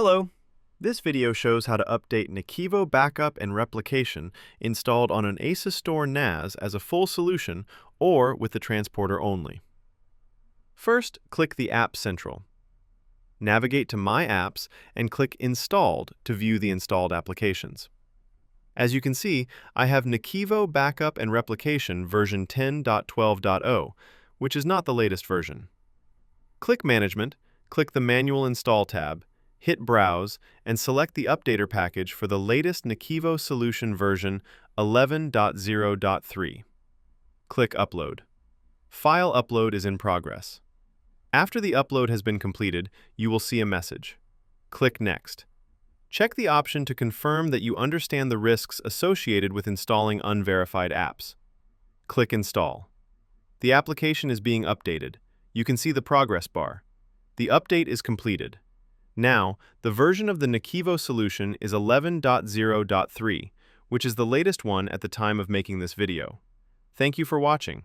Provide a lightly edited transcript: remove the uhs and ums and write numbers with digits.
Hello! This video shows how to update NAKIVO Backup and Replication installed on an ASUSTOR NAS as a full solution or with the transporter only. First, click the App Central. Navigate to My Apps and click Installed to view the installed applications. As you can see, I have NAKIVO Backup and Replication version 10.12.0, which is not the latest version. Click Management, click the Manual Install tab, hit Browse, and select the updater package for the latest NAKIVO solution version 11.0.3. Click Upload. File upload is in progress. After the upload has been completed, you will see a message. Click Next. Check the option to confirm that you understand the risks associated with installing unverified apps. Click Install. The application is being updated. You can see the progress bar. The update is completed. Now, the version of the NAKIVO solution is 11.0.3, which is the latest one at the time of making this video. Thank you for watching.